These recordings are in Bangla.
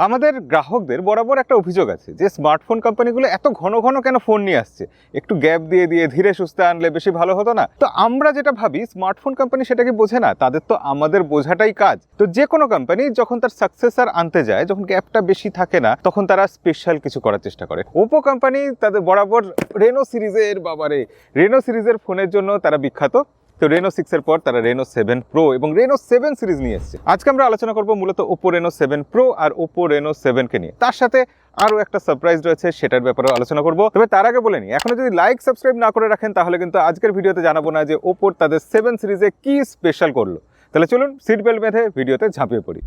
আমাদের গ্রাহকদের বরাবর একটা অভিযোগ আছে যে স্মার্টফোন কোম্পানিগুলো এত ঘন ঘন কেন ফোন নিয়ে আসছে, একটু গ্যাপ দিয়ে দিয়ে ধীরে সুস্থে আনলে বেশি ভালো হতো না? তো আমরা যেটা ভাবি স্মার্টফোন কোম্পানি সেটাকে বোঝে না, তাদের তো আমাদের বোঝাটাই কাজ। তো যে কোনো কোম্পানি যখন তার সাকসেসর আনতে যায়, যখন গ্যাপটা বেশি থাকে না, তখন তারা স্পেশাল কিছু করার চেষ্টা করে। ওপো কোম্পানি তাদের বরাবর রেনো সিরিজের রেনো সিরিজের ফোনের জন্য তারা বিখ্যাত। তো রেনো 6 এর পর তারা রেনো 7 প্রো এবং রেনো 7 সিরিজ নিয়ে এসেছে। আজকে আমরা আলোচনা করব মূলত ওপো রেনো 7 প্রো আর ওপো রেনো 7 কে নিয়ে। তার সাথে আরও একটা সারপ্রাইজ রয়েছে, সেটার ব্যাপারেও আলোচনা করব। তবে তার আগে বলে নিই, এখনো যদি লাইক সাবস্ক্রাইব না করে রাখেন তাহলে কিন্তু আজকের ভিডিওতে জানাবো না যে ওপোর তাদের 7 সিরিজে কি স্পেশাল করলো। তাহলে চলুন সিট বেল্ট বেঁধে ভিডিওতে ঝাঁপিয়ে পড়ি।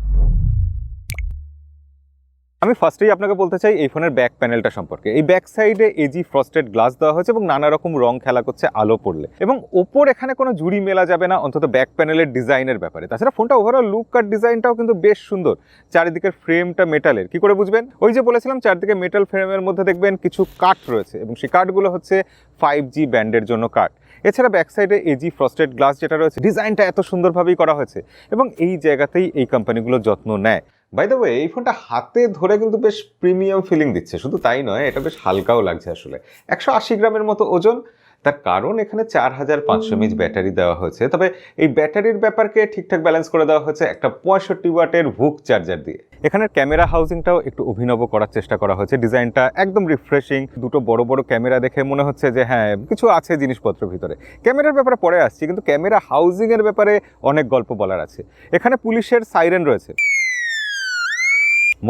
আমি ফার্স্টেই আপনাকে বলতে চাই এই ফোনের ব্যাক প্যানেলটা সম্পর্কে। এই ব্যাক সাইডে এজি ফ্রস্টেড গ্লাস দেওয়া হয়েছে এবং নানা রকম রং খেলা করছে আলো পড়লে, এবং ওপোর এখানে কোনো জুড়ি মেলা যাবে না অন্তত ব্যাক প্যানেলের ডিজাইনের ব্যাপারে। তাছাড়া ফোনটা ওভারঅল লুক আর ডিজাইনটাও কিন্তু বেশ সুন্দর। চারিদিকের ফ্রেমটা মেটালের, কি করে বুঝবেন? ওই যে বলেছিলাম চারদিকে মেটাল ফ্রেমের মধ্যে দেখবেন কিছু কাট রয়েছে এবং সেই কাটগুলো হচ্ছে 5G ব্যান্ডের জন্য কাট। এছাড়া ব্যাক সাইডে এজি ফ্রস্টেড গ্লাস যেটা রয়েছে, ডিজাইনটা এত সুন্দরভাবেই করা হয়েছে এবং এই জায়গাতেই এই কোম্পানিগুলো যত্ন নেয়। বাই দ্য ওয়ে, এই ফোনটা হাতে ধরে কিন্তু বেশ প্রিমিয়াম ফিলিং দিচ্ছে। শুধু তাই নয়, এটা বেশ হালকাও লাগছে। আসলে 180 গ্রামের মতো ওজন। তার কারণ এখানে 4500 mAh ব্যাটারি দেওয়া হয়েছে। তবে এই ব্যাটারির ব্যাপারকে ঠিকঠাক ব্যালেন্স করে দেওয়া হয়েছে একটা 65 ওয়াটের হুক চার্জার দিয়ে। এখানের ক্যামেরা হাউজিংটাও একটু অভিনব করার চেষ্টা করা হয়েছে। ডিজাইনটা একদম রিফ্রেশিং। দুটো বড় বড় ক্যামেরা দেখে মনে হচ্ছে যে হ্যাঁ, কিছু আছে জিনিসপত্র ভিতরে। ক্যামেরার ব্যাপারে পরে আসছি, কিন্তু ক্যামেরা হাউজিংয়ের ব্যাপারে অনেক গল্প বলার আছে। এখানে পুলিশের সাইরেন রয়েছে।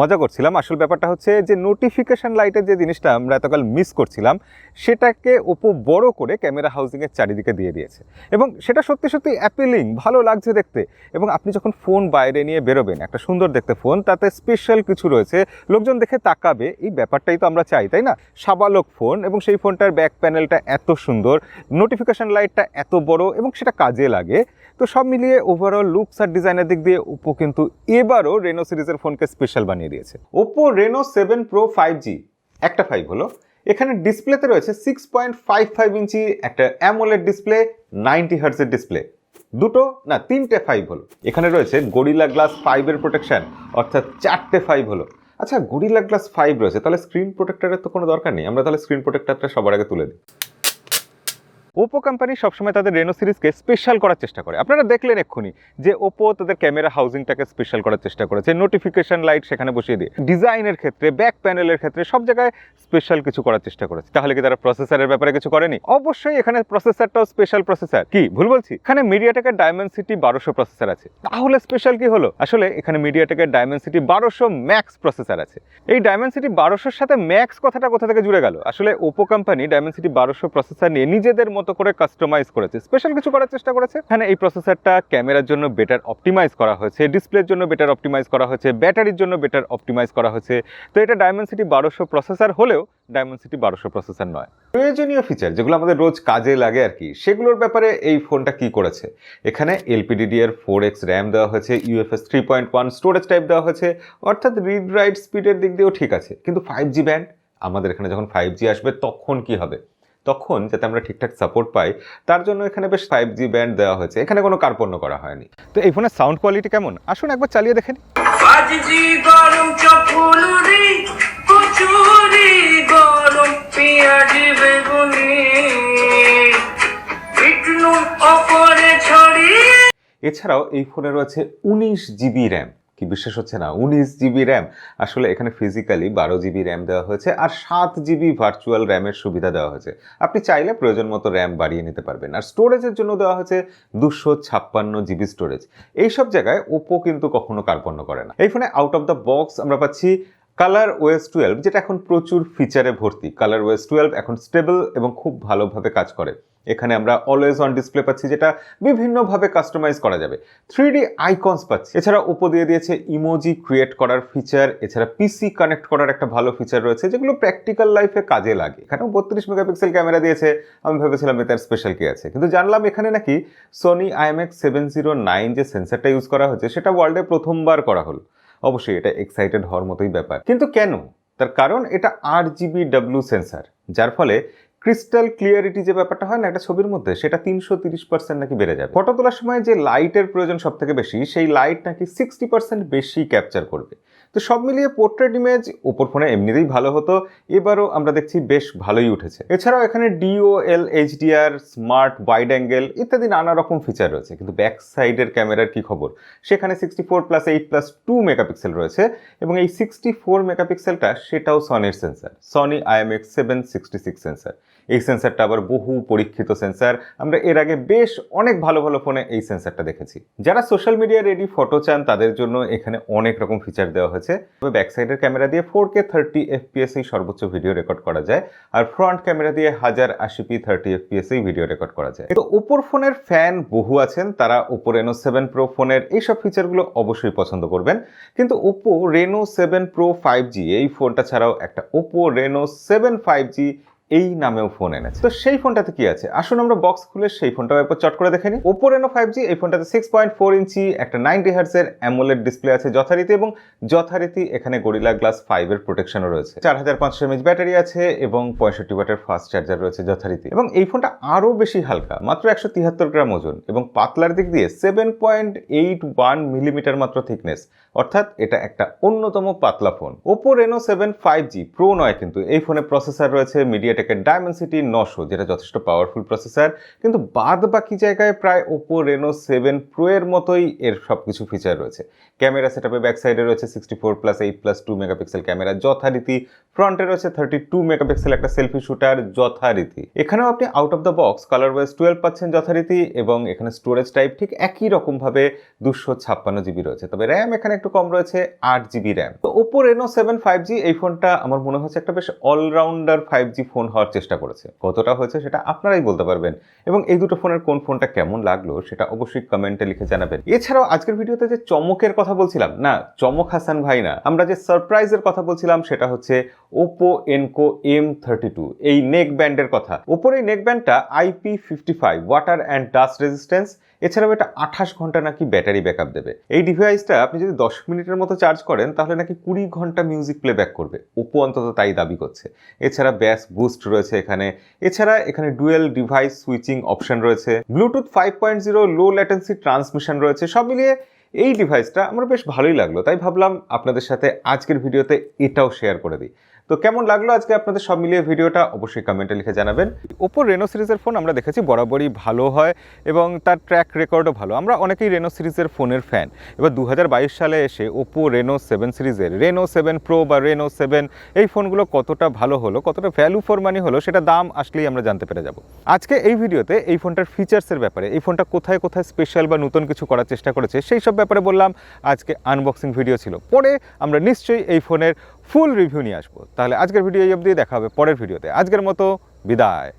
মজা করছিলাম, আসল ব্যাপারটা হচ্ছে যে নোটিফিকেশন লাইটের যে জিনিসটা আমরা এতকাল মিস করছিলাম, সেটাকে ওপো বড় করে ক্যামেরা হাউজিংয়ের চারিদিকে দিয়ে দিয়েছে এবং সেটা সত্যি সত্যি অ্যাপিলিং, ভালো লাগছে দেখতে। এবং আপনি যখন ফোন বাইরে নিয়ে বেরোবেন, একটা সুন্দর দেখতে ফোন, তাতে স্পেশাল কিছু রয়েছে, লোকজন দেখে তাকাবে, এই ব্যাপারটাই তো আমরা চাই, তাই না? সাবালক ফোন এবং সেই ফোনটার ব্যাক প্যানেলটা এত সুন্দর, নোটিফিকেশন লাইটটা এত বড় এবং সেটা কাজে লাগে। তো সব মিলিয়ে ওভারঅল লুকস আর ডিজাইনের দিক দিয়ে ওপো কিন্তু এবারও রেনো সিরিজের ফোনকে স্পেশাল বানিয়ে দিয়েছে। ওপো রেনো 7 প্রো 5G, একটা 5 হলো। এখানে ডিসপ্লেতে রয়েছে 6.55 ইঞ্চি একটা অ্যামোলেড ডিসপ্লে, 90 হার্টজের ডিসপ্লে। দুটো না তিনটে 5 হলো। এখানে রয়েছে গরিলা গ্লাস 5 এর প্রোটেকশন, অর্থাৎ 4টে 5 হলো। আচ্ছা, গরিলা গ্লাস 5 রয়েছে, তাহলে স্ক্রিন প্রোটেক্টরের তো কোনো দরকার নেই। আমরা তাহলে স্ক্রিন প্রোটেক্টরটা সবার আগে তুলে দিই। ওপো কোম্পানি সবসময় তাদের রেনো সিরিজকে স্পেশাল করার চেষ্টা করে। আপনারা দেখলেন এক্ষুনি যে ওপো তাদের ক্যামেরা হাউজিংটাকে স্পেশাল করার চেষ্টা করেছে, নোটিফিকেশন লাইট সেখানে বসিয়ে দিয়ে, ডিজাইনের ক্ষেত্রে, ব্যাক প্যানেলের ক্ষেত্রে সব জায়গায় স্পেশাল কিছু করার চেষ্টা করেছে। তাহলে কি তারা প্রসেসরের ব্যাপারে কিছু করেনি? অবশ্যই এখানে প্রসেসরটাও স্পেশাল প্রসেসর। কি ভুল বলছি? এখানে মিডিয়াটেকের ডাইমেনসিটি 1200 প্রসেসর আছে। তাহলে স্পেশাল কি হলো? আসলে এখানে মিডিয়াটেকের ডাইমেনসিটি 1200 ম্যাক্স প্রসেসর আছে। এই ডাইমেনসিটি 1200-র সাথে ম্যাক্স কথাটা কোথা থেকে জুড়ে গেল? আসলে ওপো কোম্পানি ডাইমেনসিটি 1200 প্রসেসর নিয়ে নিজেদের মতো করে কাস্টমাইজ করেছে, স্পেশাল কিছু করার চেষ্টা করেছে। এখানে এই প্রসেসরটা ক্যামেরার জন্য বেটার অপটিমাইজ করা হয়েছে, ডিসপ্লের জন্য বেটার অপটিমাইজ করা হয়েছে, ব্যাটারির জন্য বেটার অপটিমাইজ করা হয়েছে। তো এটা ডাইমেনসিটি 1200 প্রসেসর হলেও ডাইমেনসিটি 1200 প্রসেসর নয়। প্রয়োজনীয় ফিচার যেগুলো আমাদের রোজ কাজে লাগে আর কি, সেগুলোর ব্যাপারে এই ফোনটা কি করেছে? এখানে LPDDR4X র্যাম দেওয়া হয়েছে, UFS 3.1 স্টোরেজ টাইপ দেওয়া হয়েছে, অর্থাৎ রিড রাইট স্পিডের দিক দিয়েও ঠিক আছে। কিন্তু 5G ব্যান্ড, আমাদের এখানে যখন 5G আসবে তখন কি হবে? তখন যাতে আমরা ঠিকঠাক সাপোর্ট পাই, তার জন্য এখানে বেশ 5G ব্যান্ড দেওয়া হয়েছে। এখানে কোনো কার্পণ্য করা হয়নি। তো এই ফোনের সাউন্ড কোয়ালিটি কেমন, আসুন একবার চালিয়ে দেখেন। এছাড়াও এই ফোনে রয়েছে 19GB র্যাম। কি বিশ্বাস হচ্ছে না? 19GB RAM. আসলে এখানে ফিজিক্যালি 12GB র্যাম দেওয়া হয়েছে আর 7GB ভার্চুয়াল র্যামের সুবিধা দেওয়া হয়েছে। আপনি চাইলে প্রয়োজন মতো র্যাম বাড়িয়ে নিতে পারবেন। আর স্টোরেজের জন্য দেওয়া হয়েছে 256GB স্টোরেজ। এইসব জায়গায় ওপো কিন্তু কখনো কার্পণ্য করে না। এই ফোনে আউট অফ দ্য বক্স আমরা পাচ্ছি কালার ওএস 12, যেটা এখন প্রচুর ফিচারে ভর্তি। কালার ওএস 12 এখন স্টেবল এবং খুব ভালোভাবে কাজ করে। এখানে আমরা অলওয়েজ অন ডিসপ্লে পাচ্ছি, যেটা বিভিন্নভাবে কাস্টমাইজ করা যাবে। 3D আইকনস পাচ্ছি। এছাড়া ওপো দিয়ে দিয়েছে ইমোজি ক্রিয়েট করার ফিচার। এছাড়া পিসি কানেক্ট করার একটা ভালো ফিচার রয়েছে, যেগুলো প্র্যাকটিক্যাল লাইফে কাজে লাগে। এখানেও 32 মেগাপিক্সেল ক্যামেরা দিয়েছে। আমি ভেবেছিলাম এটার স্পেশাল কি আছে, কিন্তু জানলাম এখানে নাকি সোনি IMX709 যে সেন্সারটা ইউজ করা হয়েছে, সেটা ওয়ার্ল্ডে প্রথমবার করা হলো। অবশ্যই এটা এক্সাইটেড হওয়ার মতোই ব্যাপার, কিন্তু কেন? তার কারণ এটা RGBW সেন্সার, যার ফলে ক্রিস্টাল ক্লিয়ারিটি যে ব্যাপারটা হয় না একটা ছবির মধ্যে, সেটা 330% নাকি বেড়ে যাবে। ফটো তোলার সময় যে লাইটের প্রয়োজন সব থেকে বেশি, সেই লাইট নাকি 60% বেশি ক্যাপচার করবে। তো সব মিলিয়ে পোর্ট্রেট ইমেজ ওপোর ফোনে এমনিতেই ভালো হতো, এবারও আমরা দেখছি বেশ ভালোই উঠেছে। এছাড়াও এখানে ডিওএল এইচডিআর, স্মার্ট ওয়াইড অ্যাঙ্গেল ইত্যাদি নানা রকম ফিচার রয়েছে। কিন্তু ব্যাক সাইডের ক্যামেরার কি খবর? সেখানে 64+8+2 মেগাপিক্সেল রয়েছে এবং এই 64 মেগাপিক্সেলটা সেটাও সনির সেন্সার, সনি IMX766 সেন্সার। এই সেন্সারটা আবার বহু পরীক্ষিত সেন্সার, আমরা এর আগে বেশ অনেক ভালো ভালো ফোনে এই সেন্সারটা দেখেছি। যারা সোশ্যাল মিডিয়া রেডি ফটো চান তাদের জন্য এখানে অনেক রকম ফিচার দেওয়া হয়েছে। তবে ব্যাক সাইডের ক্যামেরা দিয়ে 4K 30 FPS এই সর্বোচ্চ ভিডিও রেকর্ড করা যায়, আর ফ্রন্ট ক্যামেরা দিয়ে 1080p 30 FPS এই ভিডিও রেকর্ড করা যায়। তো ওপোর ফোনের ফ্যান বহু আছেন, তারা OPPO Reno7 Pro ফোনের এইসব ফিচারগুলো অবশ্যই পছন্দ করবেন। কিন্তু OPPO Reno7 Pro 5G এই ফোনটা ছাড়াও একটা OPPO Reno7 5G এই নামেও ফোন এনেছে। তো সেই ফোনটাতে কি আছে আসুন আমরা বক্স খুলে সেই ফোনটাও একবার চট করে দেখে নিই। OPPO Reno 5G এই ফোনটাতে 6.4 ইঞ্চি একটা 90 Hz এর অ্যামোলেড ডিসপ্লে আছে যথারীতি, এবং যথারীতি এখানে গরিলা গ্লাস 5 এর প্রোটেকশনও রয়েছে। 4500 mAh ব্যাটারি আছে এবং 65 ওয়াটের ফাস্ট চার্জার রয়েছে যথারীতি। এবং এই ফোনটা আরো বেশি হালকা, মাত্র 173 গ্রাম ওজন, এবং পাতলার দিক দিয়ে 7.81 মিলিমিটার মাত্র থিকনেস, অর্থাৎ এটা একটা অন্যতম পাতলা phone. OPPO Reno7 5G Pro নয়, কিন্তু এই ফোনে প্রসেসর রয়েছে মিডিয়াটেকের Dimensity 900, যেটা যথেষ্ট পাওয়ারফুল প্রসেসর। কিন্তু বাদ বাকি জায়গায় প্রায় OPPO Reno7 Pro এর মতোই এর সবকিছু ফিচার রয়েছে। ক্যামেরা সেটআপে ব্যাক সাইডে রয়েছে 64+8+2 মেগাপিক্সেল ক্যামেরা যথারীতি, ফ্রন্টে রয়েছে 32 মেগাপিক্সেল একটা সেলফি শুটার যথারীতি। এখানেও আপনি out of the box colour wise 12 পাচ্ছেন যথারীতি, এবং এখানে স্টোরেজ টাইপ ঠিক একই রকম ভাবে 256 জিবি রয়েছে, তবে র্যাম এখানে একটু কম রয়েছে, 8 জিবি র্যাম। তো OPPO Reno7 5G এই ফোনটা আমার মনে হচ্ছে একটা বেশ অলরাউন্ডার 5G ফোন হওয়ার চেষ্টা করেছে। কতটা হয়েছে সেটা আপনারাই বলতে পারবেন, এবং এই দুটো ফোনের কোন ফোনটা কেমন লাগলো সেটা অবশ্যই কমেন্টে লিখে জানাবেন। এছাড়াও আজকের ভিডিওতে যে চমকের কথা বলছিলাম, না চমক হাসান ভাই না, আমরা যে সারপ্রাইজের কথা বলছিলাম সেটা হচ্ছে OPPO Enco M32 এই নেক ব্যান্ডের কথা। ওপোর এই নেক ব্যান্ডটা IP55 water and dust resistance, এছাড়াও এটা 28 ঘন্টা নাকি ব্যাটারি ব্যাকআপ দেবে। এই ডিভাইসটা আপনি যদি 10 মিনিটের মতো চার্জ করেন তাহলে নাকি 20 ঘন্টা মিউজিক প্লেব্যাক করবে, ওপো অন্তত তাই দাবি করছে। এছাড়া ব্যাস বুস্ট রয়েছে এখানে ডুয়েল ডিভাইস সুইচিং অপশন রয়েছে, ব্লুটুথ 5.0 লো ল্যাটেন্সি ট্রান্সমিশন রয়েছে। সব মিলিয়ে এই ডিভাইসটা আমার বেশ ভালোই লাগলো, তাই ভাবলাম আপনাদের সাথে আজকের ভিডিওতে এটাও শেয়ার করে দিই। তো কেমন লাগলো আজকে আপনাদের সব মিলিয়ে ভিডিওটা অবশ্যই কমেন্টে লিখে জানাবেন। ওপো রেনো সিরিজের ফোন আমরা দেখেছি বরাবরই ভালো হয় এবং তার ট্র্যাক রেকর্ডও ভালো। আমরা অনেকেই রেনো সিরিজের ফোনের ফ্যান। এবার 2022 সালে এসে ওপো Reno7 সিরিজের Reno7 Pro বা Reno7 এই ফোনগুলো কতটা ভালো হলো, কতটা ভ্যালু ফর মানি হলো, সেটা দাম আসলেই আমরা জানতে পেরে যাব। আজকে এই ভিডিওতে এই ফোনটার ফিচার্সের ব্যাপারে, এই ফোনটা কোথায় কোথায় স্পেশাল বা নতুন কিছু করার চেষ্টা করেছে সেই সব ব্যাপারে বললাম। আজকে আনবক্সিং ভিডিও ছিল, পরে আমরা নিশ্চয়ই এই ফোনের ফুল রিভিউ নিয়ে আসবো। তাহলে আজকের ভিডিও এই অবধি, দেখা হবে পরের ভিডিওতে। আজকের মতো বিদায়।